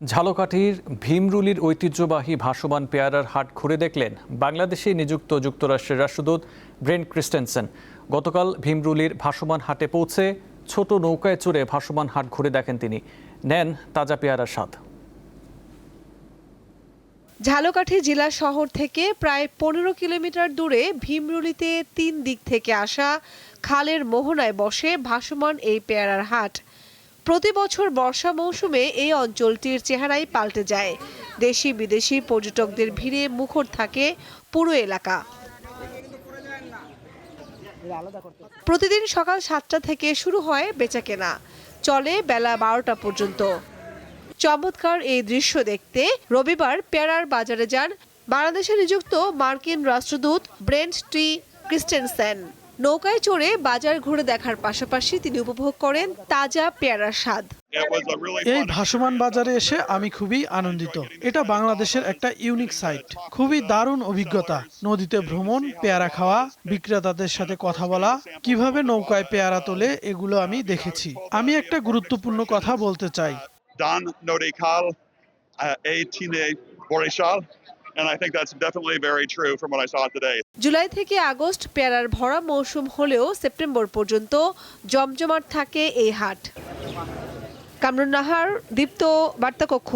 ঝালকাঠির ভীমরুলির ঐতিহ্যবাহী ভাসমান পেয়ারার হাট ঘুরে দেখলেন বাংলাদেশে নিযুক্ত যুক্তরাষ্ট্রের রাষ্ট্রদূত ব্রেন্ট ক্রিস্টেনসেন। গতকাল ভীমরুলির ভাসমান হাটে পৌঁছে ছোট নৌকায় চড়ে ভাসমান হাট ঘুরে দেখেন তিনি। নেন তাজা পেয়ারার স্বাদ। ঝালকাঠি জেলা শহর থেকে প্রায় 15 কিলোমিটার দূরে ভীমরুলিতে 3 দিক থেকে আসা খালের মোহনায় বসে ভাসমান এই পেয়ারার হাট। প্রতি বছর বর্ষা মৌসুমে এই অঞ্চলটির চেহারাই পাল্টে যায়। দেশি বিদেশি পর্যটকদের ভিড়ে মুখর থাকে পুরো এলাকা। প্রতিদিন সকাল 7টা থেকে শুরু হয় বেচাকেনা, চলে বেলা 12টা পর্যন্ত। চমৎকার এই দৃশ্য দেখতে রবিবার পেয়ারার বাজারে যান বাংলাদেশে নিযুক্ত মার্কিন রাষ্ট্রদূত ব্রেন্ট টি ক্রিস্টেনসেন। নৌকায় চড়ে বাজার ঘুরে দেখার পাশাপাশি তিনি উপভোগ করেন তাজা পেয়ারার স্বাদ। এই ভাসমান বাজারে এসে আমি খুবই আনন্দিত। এটা বাংলাদেশের একটা ইউনিক সাইট, খুবই দারুণ অভিজ্ঞতা। নদীতে ভ্রমণ, পেয়ারা খাওয়া, বিক্রেতাদের সাথে কথা বলা, কিভাবে নৌকায় পেয়ারা তোলে, এগুলো আমি দেখেছি। আমি একটা গুরুত্বপূর্ণ কথা বলতে চাই। Dan Nodekal, Tine Borishal, and I think that's definitely very true from what I saw today. July থেকে আগস্ট পেয়ারার ভরা মৌসুম হলেও সেপ্টেম্বর পর্যন্ত জমজমাট থাকে এই হাট। কামরুন নাহার, দীপ্ত বার্তা কক্ষ।